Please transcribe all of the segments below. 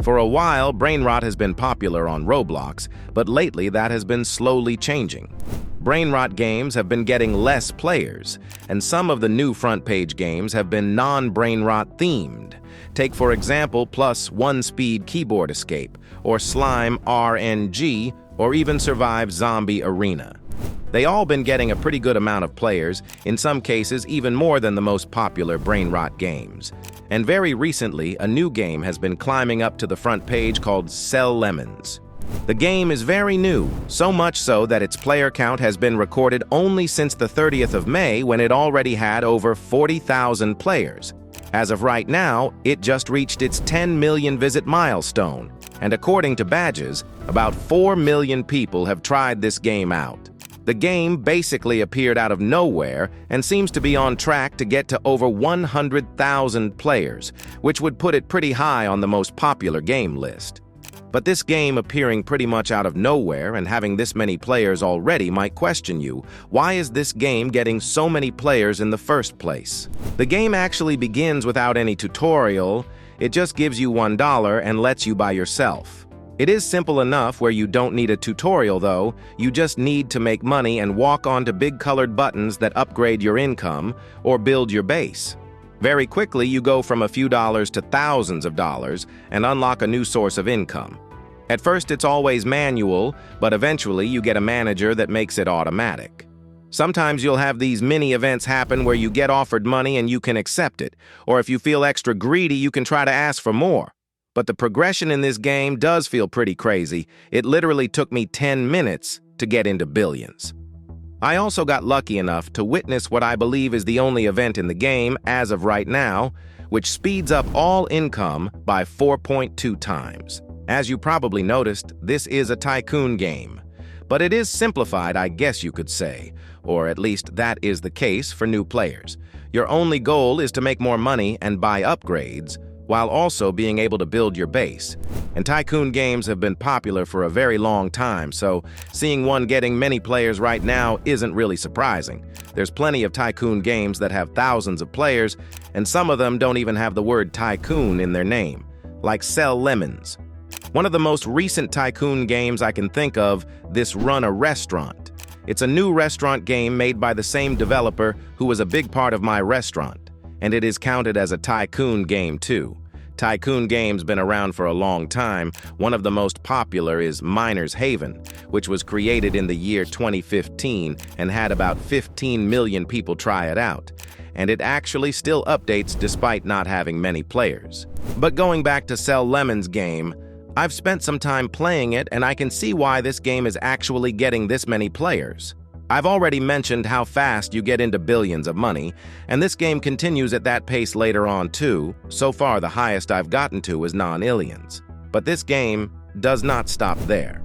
For a while, brain rot has been popular on Roblox, but lately that has been slowly changing. Brain rot games have been getting less players, and some of the new front page games have been non-brain rot themed. Take, for example, Plus One Speed Keyboard Escape, or Slime RNG, or even Survive Zombie Arena. They all been getting a pretty good amount of players, in some cases even more than the most popular brain rot games. And very recently, a new game has been climbing up to the front page called Sell Lemons. The game is very new, so much so that its player count has been recorded only since the 30th of May, when it already had over 40,000 players. As of right now, it just reached its 10 million visit milestone, and according to badges, about 4 million people have tried this game out. The game basically appeared out of nowhere and seems to be on track to get to over 100,000 players, which would put it pretty high on the most popular game list. But this game appearing pretty much out of nowhere and having this many players already might question you, why is this game getting so many players in the first place? The game actually begins without any tutorial. It just gives you $1 and lets you by yourself. It is simple enough where you don't need a tutorial though, you just need to make money and walk onto big colored buttons that upgrade your income or build your base. Very quickly you go from a few dollars to thousands of dollars and unlock a new source of income. At first it's always manual, but eventually you get a manager that makes it automatic. Sometimes you'll have these mini events happen where you get offered money and you can accept it, or if you feel extra greedy you can try to ask for more. But the progression in this game does feel pretty crazy. It literally took me 10 minutes to get into billions. I also got lucky enough to witness what I believe is the only event in the game as of right now, which speeds up all income by 4.2 times. As you probably noticed, this is a tycoon game. But it is simplified, I guess you could say, or at least that is the case for new players. Your only goal is to make more money and buy upgrades, while also being able to build your base. And tycoon games have been popular for a very long time, so seeing one getting many players right now isn't really surprising. There's plenty of tycoon games that have thousands of players, and some of them don't even have the word tycoon in their name, like Sell Lemons. One of the most recent tycoon games I can think of, this Run a Restaurant. It's a new restaurant game made by the same developer who was a big part of my restaurant, and it is counted as a tycoon game too. Tycoon games been around for a long time. One of the most popular is Miner's Haven, which was created in the year 2015 and had about 15 million people try it out. And it actually still updates despite not having many players. But going back to Sell Lemons game, I've spent some time playing it and I can see why this game is actually getting this many players. I've already mentioned how fast you get into billions of money, and this game continues at that pace later on too. So far the highest I've gotten to is non-aliens. But this game does not stop there.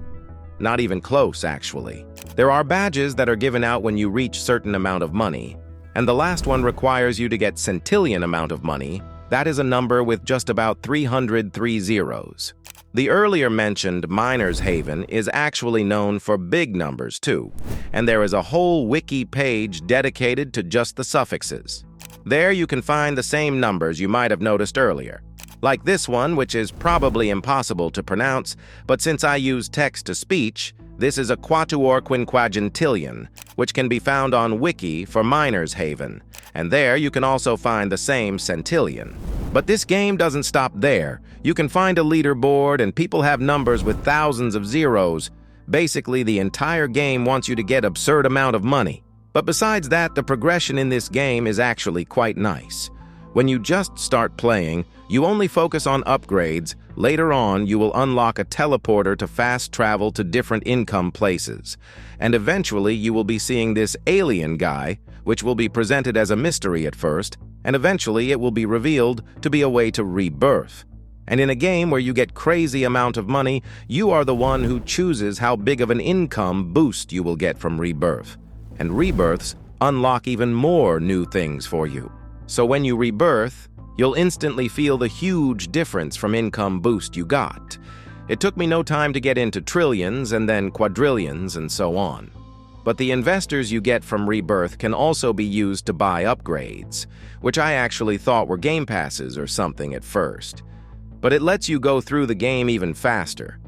Not even close, actually. There are badges that are given out when you reach certain amount of money, and the last one requires you to get centillion amount of money. That is a number with just about 303 zeros. The earlier mentioned Miner's Haven is actually known for big numbers too, and there is a whole wiki page dedicated to just the suffixes. There you can find the same numbers you might have noticed earlier, like this one, which is probably impossible to pronounce, but since I use text-to-speech, this is a quatuor quinquagentillion, which can be found on Wiki for Miner's Haven, and there you can also find the same centillion. But this game doesn't stop there. You can find a leaderboard and people have numbers with thousands of zeros. Basically, the entire game wants you to get absurd amount of money. But besides that, the progression in this game is actually quite nice. When you just start playing, you only focus on upgrades. Later on, you will unlock a teleporter to fast travel to different income places. And eventually, you will be seeing this alien guy, which will be presented as a mystery at first, and eventually it will be revealed to be a way to rebirth. And in a game where you get crazy amount of money, you are the one who chooses how big of an income boost you will get from rebirth. And rebirths unlock even more new things for you. So when you rebirth, you'll instantly feel the huge difference from income boost you got. It took me no time to get into trillions and then quadrillions and so on. But the investors you get from rebirth can also be used to buy upgrades, which I actually thought were game passes or something at first. but it lets you go through the game even faster.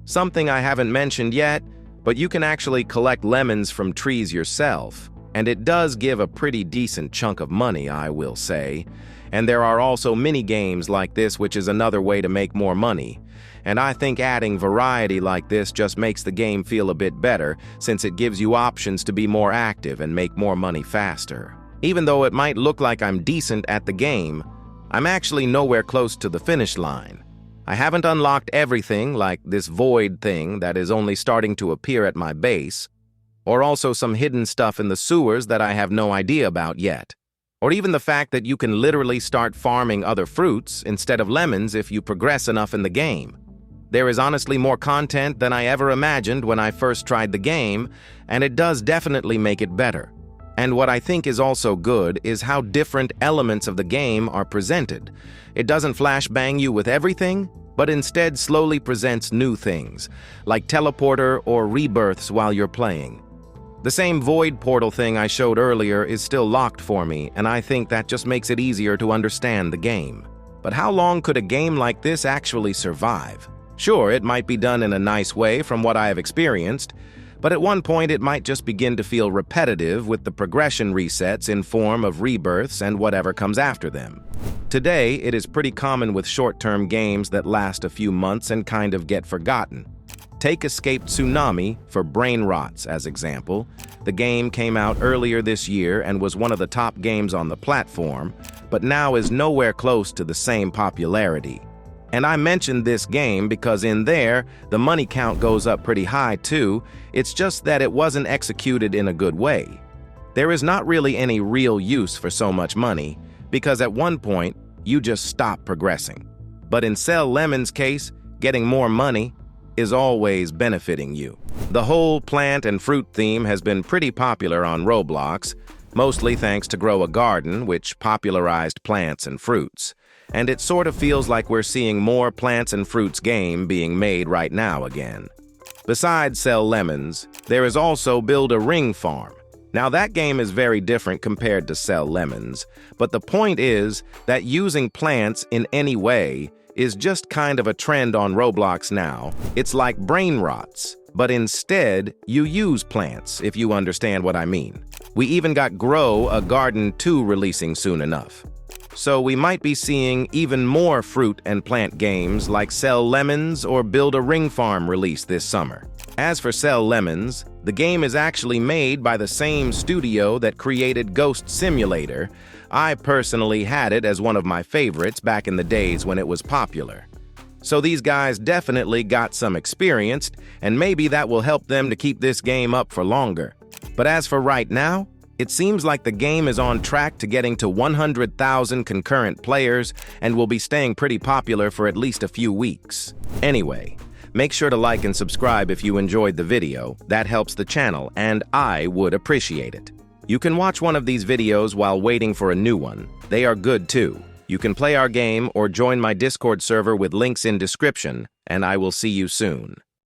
Something I haven't mentioned yet, but you can actually collect lemons from trees yourself, and it does give a pretty decent chunk of money, I will say. And there are also mini games like this, which is another way to make more money. And I think adding variety like this just makes the game feel a bit better, since it gives you options to be more active and make more money faster. Even though it might look like I'm decent at the game, I'm actually nowhere close to the finish line. I haven't unlocked everything, like this void thing that is only starting to appear at my base, or also some hidden stuff in the sewers that I have no idea about yet. Or even the fact that you can literally start farming other fruits instead of lemons if you progress enough in the game. There is honestly more content than I ever imagined when I first tried the game, and it does definitely make it better. And what I think is also good is how different elements of the game are presented. It doesn't flashbang you with everything, but instead slowly presents new things, like teleporter or rebirths while you're playing. The same void portal thing I showed earlier is still locked for me, and I think that just makes it easier to understand the game. But how long could a game like this actually survive? Sure, it might be done in a nice way from what I have experienced, but at one point it might just begin to feel repetitive with the progression resets in form of rebirths and whatever comes after them. Today, it is pretty common with short-term games that last a few months and kind of get forgotten. Take Escape Tsunami for Brain Rots as example. The game came out earlier this year and was one of the top games on the platform, but now is nowhere close to the same popularity. And I mentioned this game because in there, the money count goes up pretty high too. It's just that it wasn't executed in a good way. There is not really any real use for so much money, because at one point, you just stop progressing. But in Sell Lemon's case, getting more money is always benefiting you. The whole plant and fruit theme has been pretty popular on Roblox, mostly thanks to Grow a Garden, which popularized plants and fruits. And it sort of feels like we're seeing more plants and fruits game being made right now again. Besides Sell Lemons, there is also Build a Ring Farm. Now that game is very different compared to Sell Lemons, but the point is that using plants in any way is just kind of a trend on Roblox now. It's like Brain Rots, but instead you use plants, if you understand what I mean. We even got Grow a Garden 2 releasing soon enough. So we might be seeing even more fruit and plant games like Sell Lemons or Build a Ring Farm release this summer. As for Sell Lemons, the game is actually made by the same studio that created Ghost Simulator. I personally had it as one of my favorites back in the days when it was popular. So these guys definitely got some experience, and maybe that will help them to keep this game up for longer. But as for right now, it seems like the game is on track to getting to 100,000 concurrent players and will be staying pretty popular for at least a few weeks. Anyway, make sure to like and subscribe if you enjoyed the video. That helps the channel, and I would appreciate it. You can watch one of these videos while waiting for a new one. They are good too. You can play our game or join my Discord server with links in description, and I will see you soon.